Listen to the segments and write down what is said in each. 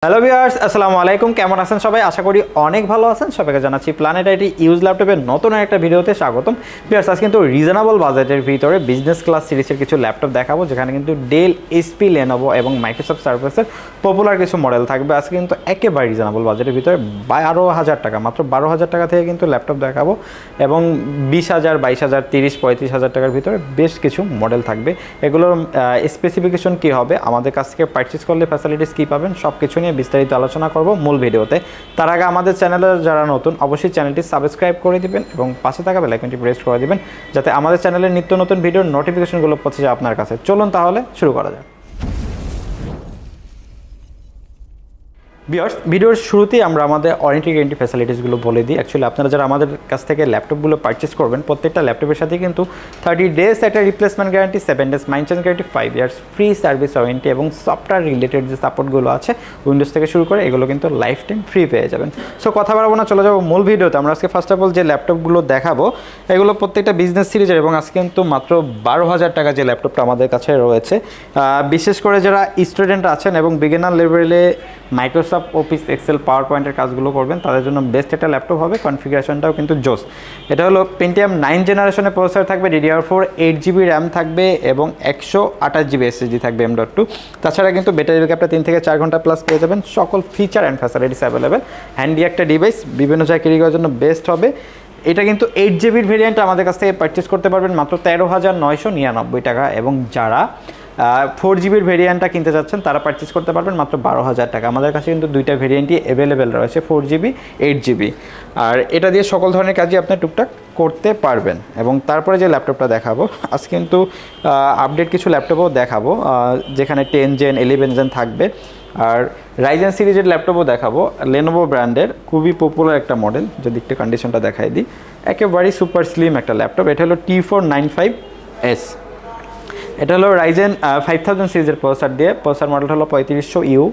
Hello viewers, আসসালামু আলাইকুম। কেমন আছেন সবাই? আশা করি অনেক ভালো আছেন। সবাইকে জানাচ্ছি প্ল্যানেট আইটি ইউজ ল্যাপটপের নতুন একটা ভিডিওতে স্বাগতম। ভিউয়ার্স, আজ কিন্তু রিজনেবল বাজেটের ভিতরে বিজনেস ক্লাস সিরিজের কিছু ল্যাপটপ দেখাবো, যেখানে কিন্তু ডেল, এইচপি, লেনোভো এবং মাইক্রোসফট সার্ভিসের পপুলার কিছু মডেল থাকবে। আজকে কিন্তু একেবারে রিজনেবল বাজেটের ভিতরে 12,000 টাকা, মাত্র 12,000 টাকা থেকে কিন্তু ল্যাপটপ দেখাবো এবং 20,000, 22,000, 30,000, 35,000 টাকার ভিতরে বেশ কিছু মডেল থাকবে। এগুলোর স্পেসিফিকেশন কী হবে, আমাদের কাছ থেকে পারচেস করলে ফ্যাসিলিটিস কী পাবেন, সব কিছু নিয়ে বিস্তারিত আলোচনা করব মূল ভিডিওতে। তার আগে আমাদের চ্যানেলে যারা নতুন, অবশ্যই চ্যানেলটি সাবস্ক্রাইব করে দিবেন এবং পাশে থাকা বেল আইকনটি প্রেস করে দিবেন, যাতে আমাদের চ্যানেলের নিত্য নতুন ভিডিওর নোটিফিকেশনগুলো পৌঁছে যায় আপনার কাছে। চলুন তাহলে শুরু করা যাক। ভিডিওর শুরুতেই আমরা আমাদের ওয়ারেন্টি গ্যারান্টি ফ্যাসিলিটিসগুলো বলে দিই। অ্যাকচুয়ালি আপনারা যারা আমাদের কাছ থেকে ল্যাপটপগুলো পারচেস করবেন, প্রত্যেকটা ল্যাপটপের সাথে কিন্তু 30 ডেজ একটা replacement guarantee, 7 days maintenance guarantee, 5 years free service warranty এবং সফটওয়্যার রিলেটেড যে সাপোর্টগুলো আছে উইন্ডোজ থেকে শুরু করে এগুলো কিন্তু লাইফ টাইম ফ্রি পেয়ে যাবেন। সো কথা বাড়াবো না, চলে যাবো মূল ভিডিওতে। আমরা আজকে ফার্স্ট অফ অল যে ল্যাপটপগুলো দেখাবো এগুলো প্রত্যেকটা বিজনেস সিরিজের এবং আজকে কিন্তু মাত্র 12,000 টাকা যে ল্যাপটপটা আমাদের কাছে রয়েছে। বিশেষ করে যারা স্টুডেন্ট আছেন এবং বিগিনার লেভেলে মাইক্রোসফট অফিস, এক্সেল, পাওয়ার পয়েন্টের কাজগুলো করবেন, তাদের জন্য বেস্ট একটা ল্যাপটপ হবে। কনফিগারেশনটাও কিন্তু জোস। এটা হলো পেন্টিয়াম 9 জেনারেশনের প্রসেসর থাকবে, DDR4 8GB র্যাম থাকবে এবং 128GB SSD থাকবে M.2। তাছাড়া কিন্তু ব্যাটারি ব্যাকআপটা 3 থেকে 4 ঘন্টা প্লাস পেয়ে যাবেন। সকল feature and facilities available. Handy একটা ডিভাইস, বিভিন্ন জায়গায় ক্যারি করার জন্য বেস্ট হবে। এটা কিন্তু 8GB ভেরিয়েন্ট আমাদের কাছ থেকে পারচেস করতে পারবেন মাত্র 13,999 টাকা এবং যারা 4GB ভেরিয়েন্টটা কিনতে যাচ্ছেন তারা পারচেস করতে পারবেন মাত্র 12,000 টাকা। আমাদের কাছে কিন্তু দুইটা ভেরিয়েন্টই অ্যাভেলেবেল রয়েছে, 4GB, 8GB। আর এটা দিয়ে সকল ধরনের কাজই আপনি টুকটাক করতে পারবেন। এবং তারপরে যে ল্যাপটপটা দেখাবো, আজ কিন্তু আপডেট কিছু ল্যাপটপও দেখাবো, যেখানে 10 জেন, 11 জেন থাকবে। আর রাইজেন সিরিজের ল্যাপটপও দেখাবো, লেনোভো ব্র্যান্ডের খুবই পপুলার একটা মডেল। যদি একটু কন্ডিশনটা দেখাই দিই, একেবারেই সুপার স্লিম একটা ল্যাপটপ। এটা হলো T495S। এটা হলো রাইজেন 5000 সিরিজের প্রসেসর দিয়ে, প্রসেসর মডেল হলো 3500U,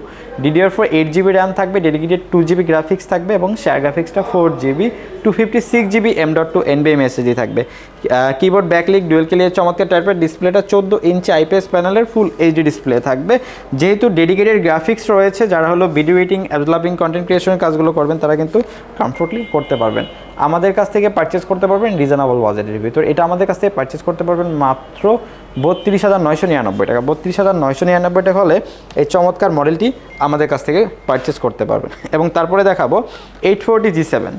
DDR4 8GB র্যাম থাকবে, ডেডিকেটেড 2GB গ্রাফিক্স থাকবে এবং শেয়ার গ্রাফিক্সটা 4GB, 256GB M.2 NVMe SSD থাকবে। কিবোর্ড ব্যাকলিক ডুয়েল ক্লিয়ার চমৎকার টাইপের, ডিসপ্লেটা 14 ইঞ্চি IPS প্যানেলের ফুল HD ডিসপ্লে থাকবে। যেহেতু ডেডিকেটেড গ্রাফিক্স রয়েছে, যারা হলো ভিডিও এডিটিং, ডেভেলপিং, কন্টেন্ট ক্রিয়েশনের কাজগুলো করবেন তারা কিন্তু কমফোর্টলি করতে পারবেন। আমাদের কাছ থেকে পারচেস করতে পারবেন রিজনেবল বাজেটের ভিতর। এটা আমাদের কাছ থেকে পারচেস করতে পারবেন মাত্র 32,999 টাকা। 32,999 টাকা হলে এই চমৎকার মডেলটি আমাদের কাছ থেকে পারচেস করতে পারবেন। এবং তারপরে দেখাবো 840G7।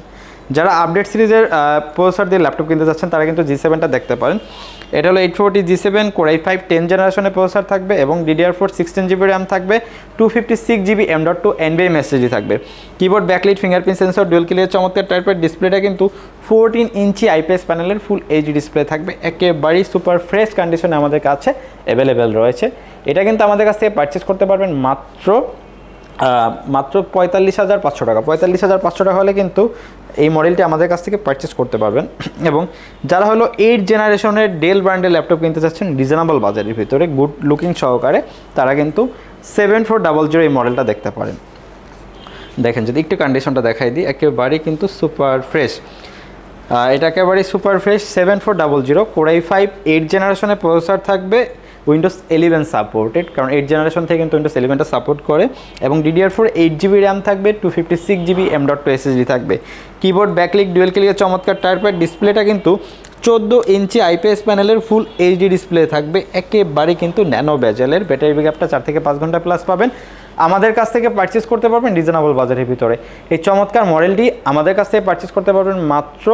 যারা আপডেট সিরিজের প্রসেসর দিয়ে ল্যাপটপ কিনতে যাচ্ছেন তারা কিন্তু G7টা দেখতে পারেন। এটা হলো 840G7 Core i5 10 জেনারেশনের প্রসেসর থাকবে এবং DDR4 16GB র্যাম থাকবে, 256GB M.2 NVMe SSD থাকবে। Keyboard backlight fingerprint sensor dual clear চমৎকার টাইপের, ডিসপ্লেটা কিন্তু 14 ইঞ্চি IPS প্যানেলের ফুল HD ডিসপ্লে থাকবে। একেবারেই সুপার ফ্রেশ কন্ডিশনে আমাদের কাছে অ্যাভেলেবেল রয়েছে। এটা কিন্তু আমাদের কাছ থেকে পারচেস করতে পারবেন মাত্র 45,500 টাকা। 45,500 টাকা হলে কিন্তু এই মডেলটি আমাদের কাছ থেকে পারচেস করতে পারবেন। এবং যারা হলো 8 জেনারেশনের ডেল ব্র্যান্ডের ল্যাপটপ কিনতে চাচ্ছেন রিজনেবল বাজারের ভিতরে, গুড লুকিং সহকারে, তারা কিন্তু 7400 এই মডেলটা দেখতে পারেন। দেখেন, যদি একটু কন্ডিশনটা দেখাই দিই, একেবারেই কিন্তু সুপার ফ্রেশ। এটা একেবারেই সুপার ফ্রেশ, 7400 Core i5 8 জেনারেশনের প্রসেসর থাকবে, উইন্ডোজ 11 সাপোর্টেড, কারণ 8 জেনারেশন থেকে কিন্তু উইন্ডোজ 11টা সাপোর্ট করে এবং DDR4 8GB র্যাম থাকবে, 256GB M.2 SSD থাকবে। কিবোর্ড ব্যাকলিক ডুয়েল ক্লিয়ার চমৎকার টাইপের, ডিসপ্লেটা কিন্তু 14 ইঞ্চি IPS প্যানেলের ফুল HD ডিসপ্লে থাকবে। একেবারে কিন্তু ন্যানো বেজেলের, ব্যাটারি ব্যাকআপটা 4 থেকে 5 ঘন্টা প্লাস পাবেন। আমাদের কাছ থেকে পারচেস করতে পারবেন রিজনেবল বাজারের ভিতরে। এই চমৎকার মডেলটি আমাদের কাছ থেকে পারচেস করতে পারবেন মাত্র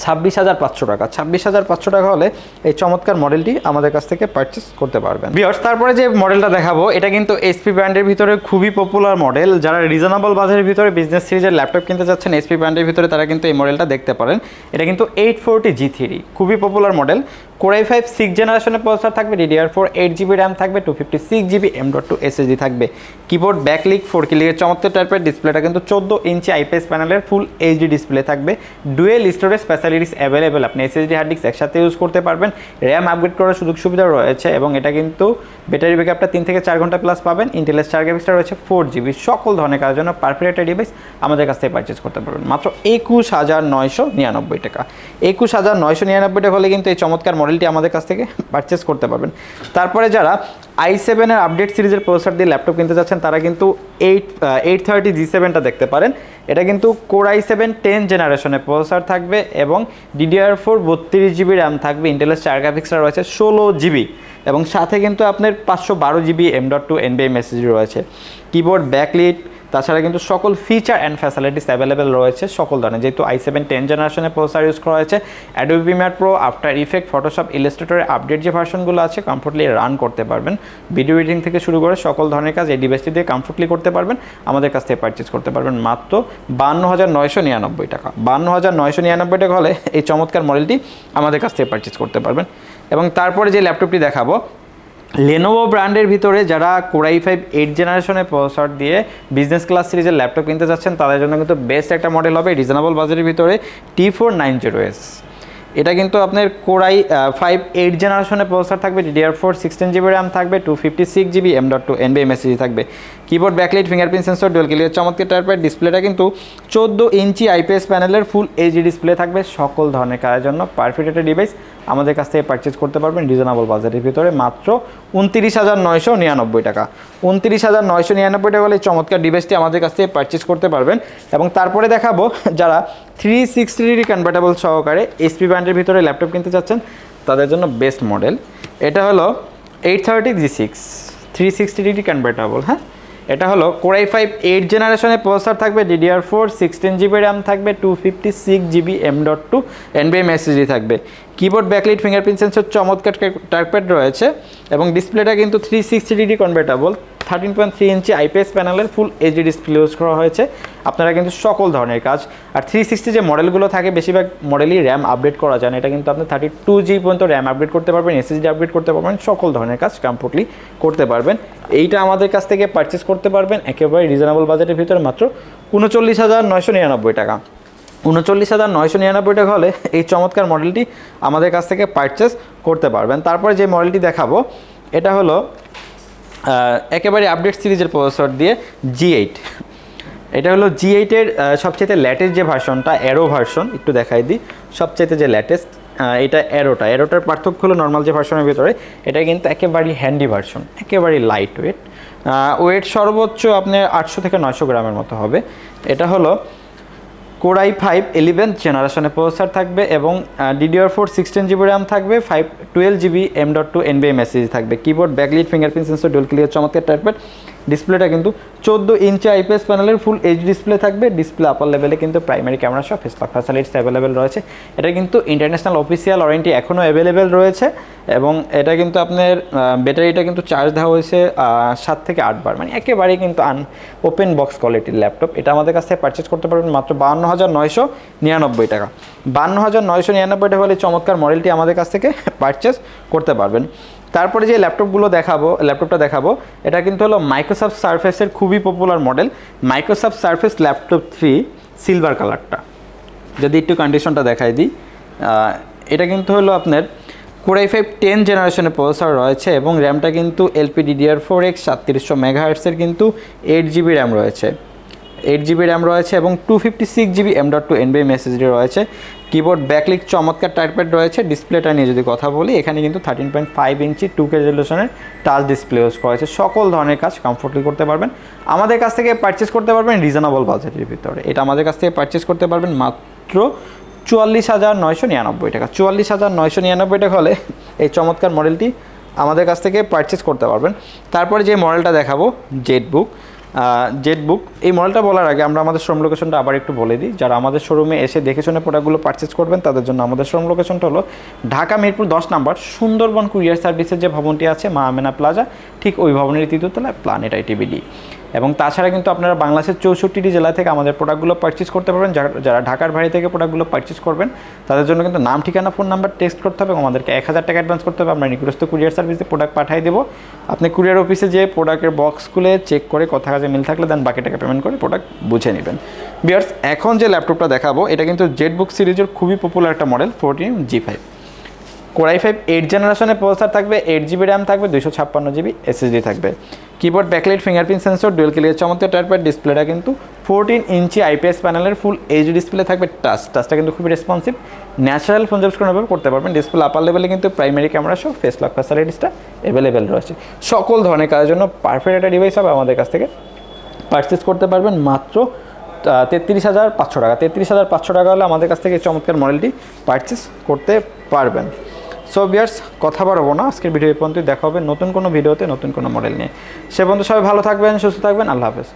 26,500 টাকা। 26,500 টাকা হলে এই চমৎকার মডেলটি আমাদের কাছ থেকে পারচেস করতে পারবেন। ভিউয়ার্স, তারপরে যে মডেলটা দেখাবো এটা কিন্তু HP ব্র্যান্ডের ভিতরে খুবই পপুলার মডেল। যারা রিজনেবল বাজারের ভিতরে বিজনেস সিরিজের ল্যাপটপ কিনতে যাচ্ছেন HP ব্র্যান্ডের ভিতরে, তারা কিন্তু এই মডেলটা দেখতে পারেন। এটা কিন্তু 840G3, খুবই পপুলার মডেল। Core i5 6 জেনারেশনের প্রসেসর থাকবে, DDR4 8GB র্যাম থাকবে, 256GB M.2 SSD থাকবে। কিবোর্ড ব্যাকলিক 4K চমৎকার টাইপের, ডিসপ্লেটা কিন্তু 14 ইঞ্চি IPS প্যানেলের ফুল HD ডিসপ্লে থাকবে। ডুয়েল স্টোরেজ ফ্যাসিলিটিস অ্যাভেলেবেল, আপনি SSD হার্ড ডিস্ক একসাথে ইউজ করতে পারবেন। র্যাম আপগ্রেড করার সুযোগ সুবিধা রয়েছে এবং এটা কিন্তু ব্যাটারি ব্যাকআপটা 3 থেকে 4 ঘন্টা প্লাস পাবেন। ইন্টেলের শেয়ার গ্রাফিক্সটা রয়েছে 4GB। সকল ধরনের কাজের জন্য পারফেক্ট একটা ডিভাইস আমাদের কাছ থেকে পারচেস করতে পারবেন মাত্র 21,999 টাকা। 21,999 টাকা হলে কিন্তু এই চমৎকার মডেলটি আমাদের কাছ থেকে পারচেস করতে পারবেন। তারপরে যারা i7 এর আপডেট সিরিজের প্রসেসর দিয়ে ল্যাপটপ কিনতে যাচ্ছেন তারা কিন্তু 830 G7টা দেখতে পারেন। এটা কিন্তু Core i7 10 জেনারেশনের প্রসেসর থাকবে এবং DDR4 32GB র্যাম থাকবে, ইন্টেলের 4 গ্রাফিক্সটা রয়েছে 16GB এবং সাথে কিন্তু আপনার 512GB M.2 NVMe SSD রয়েছে। কিবোর্ড, ব্যাকলিট, তাছাড়া কিন্তু সকল ফিচার অ্যান্ড ফ্যাসিলিটিস অ্যাভেলেবেল রয়েছে সকল ধরনের। যেহেতু i7 10 জেনারেশনের প্রসেসর ইউজ করা হয়েছে, Adobe Premiere Pro, after effect, Photoshop, ইলাস্ট্রেটরের আপডেট যে ভার্সনগুলো আছে কমফোর্টলি রান করতে পারবেন। ভিডিও এডিটিং থেকে শুরু করে সকল ধরনের কাজ এই ডিভাইসটি দিয়ে কমফোর্টলি করতে পারবেন। আমাদের কাছ থেকে পারচেস করতে পারবেন মাত্র 52,999 টাকা। 52,999 টাকা হলে এই চমৎকার মডেলটি আমাদের কাছ থেকে পারচেস করতে পারবেন। এবং তারপরে যে ল্যাপটপটি দেখাবো, Lenovo ব্র্যান্ডের ভিতরে যারা Core i5 8 জেনারেশনের প্রসেসর দিয়ে বিজনেস ক্লাস সিরিজের ল্যাপটপ কিনতে যাচ্ছেন তাদের জন্য কিন্তু বেস্ট একটা মডেল হবে রিজনেবল বাজেটের ভিতরে T490S। এটা কিন্তু আপনার Core i5 8 জেনারেশনের প্রসেসর থাকবে, DDR4 16GB র্যাম থাকবে, 256GB M.2 NVMe SSD থাকবে। Keyboard, backlight, fingerprint sensor, dual clear চমৎকার টাইপের ডিসপ্লেটা কিন্তু 14 ইঞ্চি IPS প্যানেলের ফুল এইচডি ডিসপ্লে থাকবে। সকল ধরনের কাজের জন্য পারফেক্ট একটা ডিভাইস আমাদের কাছ থেকে পারচেজ করতে পারবেন রিজনেবল বাজেটের ভিতরে মাত্র 29,999 টাকা। 29,999 টাকা হলে চমৎকার ডিভাইসটি আমাদের কাছ থেকে পারচেজ করতে পারবেন। এবং তারপরে দেখাবো যারা 360 ডিগ্রি কনভার্টেবল সহকারে HP ব্র্যান্ডের ভিতরে ল্যাপটপ কিনতে চাচ্ছেন তাদের জন্য বেস্ট মডেল। এটা হলো 830 G6 360 ডিগ্রি কনভার্টেবল। হ্যাঁ, এটা হলো Core i5 8 জেনারেশনের প্রসেসর থাকবে, DDR4 16GB র্যাম থাকবে, 256GB M.2 NVMe SSD থাকবে। কিবোর্ড, ব্যাকলাইট, ফিঙ্গারপ্রিন্ট সেন্সর চমৎকার টাইপের রয়েছে এবং ডিসপ্লেটা কিন্তু 360 ডিগ্রি কনভার্টেবল 13.3 ইঞ্চি IPS প্যানেলের ফুল এইচডি ডিসপ্লে ইউজ করা হয়েছে। আপনারা কিন্তু সকল ধরনের কাজ আর 360 যে মডেলগুলো থাকে বেশিরভাগ মডেলই র্যাম আপডেট করা যায় না, এটা কিন্তু আপনি 32GB পর্যন্ত র্যাম আপডেট করতে পারবেন, SSD আপডেট করতে পারবেন, সকল ধরনের কাজ কমফোর্টলি করতে পারবেন। এইটা আমাদের কাছ থেকে পারচেস করতে পারবেন একেবারে রিজনেবল বাজেটের ভিতরে মাত্র 39,999 টাকা। 39,999 টাকা হলে এই চমৎকার মডেলটি আমাদের কাছ থেকে পারচেস করতে পারবেন। তারপরে যে মডেলটি দেখাবো এটা হলো একেবারে আপডেট সিরিজের প্রসেসর দিয়ে G8। এটা হলো G8 এর সবচেয়ে লেটেস্ট যে ভার্সনটা, অ্যারো ভার্সন, একটু দেখাই দিই। সবচেয়ে যে লেটেস্ট এটা অ্যারোটার পার্থক্য হলো নর্মাল যে ভার্সনের ভিতরে এটা কিন্তু একেবারেই হ্যান্ডি ভার্সন, একেবারেই লাইট ওয়েট সর্বোচ্চ আপনার 800 থেকে 900 গ্রামের মতো হবে। এটা হলো Core i5 11 জেনারেশনের প্রসেসর থাকবে এবং DDR4 16GB র্যাম থাকবে, 12GB M.2 NVMe SSD থাকবে। Keyboard, backlight, fingerprint sensor, dual clear চমৎকার টাইপের ডিসপ্লেটা কিন্তু 14 ইঞ্চি IPS প্যানেলের ফুল এইচডি ডিসপ্লে থাকবে। ডিসপ্লে আপার লেভেলে কিন্তু প্রাইমারি ক্যামেরা সহ ফেসলক ফ্যাসিলিটিস অ্যাভেলেবেল রয়েছে। এটা কিন্তু ইন্টারন্যাশনাল অফিসিয়াল ওয়ারেন্টি এখনও অ্যাভেলেবেল রয়েছে এবং এটা কিন্তু আপনার ব্যাটারিটা কিন্তু চার্জ দেওয়া হয়েছে 7 থেকে 8 বার, মানে একেবারেই কিন্তু ওপেন বক্স কোয়ালিটির ল্যাপটপ। এটা আমাদের কাছ থেকে পারচেজ করতে পারবেন মাত্র 52,999 টাকা। 52,999 টাকা হলে চমৎকার মডেলটি আমাদের কাছ থেকে পারচেজ করতে পারবেন। তারপরে যে ল্যাপটপটা দেখাবো এটা কিন্তু হলো মাইক্রোসফট সারফেসের খুবই popular model, Microsoft surface laptop 3 silver কালারটা। যদি একটু কন্ডিশনটা দেখাই দিই, এটা কিন্তু হলো আপনার Core i5 10 জেনারেশনের প্রসেসর রয়েছে এবং র্যামটা কিন্তু LPDDR4X 3700 মেগাহার্টসের কিন্তু 8GB র্যাম রয়েছে, 8GB র্যাম রয়েছে এবং 256GB M.2 NVMe SSD রয়েছে। কিবোর্ড, ব্যাকলাইট চমৎকার টাইপের রয়েছে। ডিসপ্লেটা নিয়ে যদি কথা বলি এখানে কিন্তু 13.5 ইঞ্চি 2K রেজলিউশনের টাচ ডিসপ্লে ইউজ করা হয়েছে। সকল ধরনের কাজ কমফোর্টলি করতে পারবেন। আমাদের কাছ থেকে পারচেস করতে পারবেন রিজনেবল বাজেটের ভিতরে। এটা আমাদের কাছ থেকে পারচেস করতে পারবেন মাত্র 44,999 টাকা। 44,999 টাকা হলে এই চমৎকার মডেলটি আমাদের কাছ থেকে পারচেস করতে পারবেন। তারপরে যে মডেলটা দেখাবো জেটবুক, এই মডেলটা বলার আগে আমরা আমাদের শোরুম লোকেশনটা আবার একটু বলে দিই। যারা আমাদের শোরুমে এসে দেখে শুনে প্রোডাক্টগুলো পারচেস করবেন তাদের জন্য আমাদের শোরুম লোকেশনটা হলো ঢাকা মিরপুর 10 নম্বর সুন্দরবন কুরিয়ার সার্ভিসের যে ভবনটি আছে মা আমেনা প্লাজা, ঠিক ওই ভবনের তৃতীয় তলায় প্ল্যানেট ITBD। এবং তাছাড়া কিন্তু আপনারা বাংলাদেশের 64টি জেলা থেকে আমাদের প্রোডাক্টগুলো পারচেস করতে পারবেন। যারা ঢাকার বাইরে থেকে প্রোডাক্টগুলো পারচেস করবেন তাদের জন্য কিন্তু নাম, ঠিকানা, ফোন নাম্বার টেক্সট করতে হবে এবং আমাদেরকে 1000 টাকা অ্যাডভান্স করতে হবে। আমরা নিকটস্থ কুরিয়ার সার্ভিসে প্রোডাক্ট পাঠিয়ে দেবো। আপনি কুরিয়ার অফিসে যেয়ে প্রোডাক্টের বক্স খুলে চেক করে কথা কাজে মিল থাকলে দেন বাকি টাকা পেমেন্ট করে প্রোডাক্ট বুঝে নেবেন। ভিউয়ার্স, এখন যে ল্যাপটপটা দেখাবো এটা কিন্তু জেটবুক সিরিজের খুবই পপুলার একটা মডেল 14G5। Core i5 8 জেনারেশনের প্রসেসর থাকবে, 8GB র্যাম থাকবে, 256GB SSD থাকবে। Keyboard, backlight, fingerprint sensor, dual clear চমৎকার টাইপের ডিসপ্লেটা কিন্তু 14 ইঞ্চি আইপিএস প্যানেলের ফুল এইচডি ডিসপ্লে থাকবে, টাচটা কিন্তু খুবই responsive, natural phone job screen করতে পারবেন। ডিসপ্লে আপার লেভেলে কিন্তু প্রাইমারি ক্যামেরা সহ ফেস লক ফ্যাসিলিটিসটা অ্যাভেলেবেল রয়েছে। সকল ধরনের কাজের জন্য পারফেক্ট একটা ডিভাইস হবে, আমাদের কাছ থেকে পারচেস করতে পারবেন মাত্র 33,500 টাকা। 33,500 টাকা হলে আমাদের কাছ থেকে চমৎকার মডেলটি পারচেস করতে পারবেন। সো ভিউয়ার্স, কথা বাড়াবো না, আজকের ভিডিও এই পর্যন্তই। দেখা হবে নতুন কোনো ভিডিওতে নতুন কোনো মডেল নিয়ে। সে পর্যন্ত সবাই ভালো থাকবেন, সুস্থ থাকবেন। আল্লাহ হাফেজ।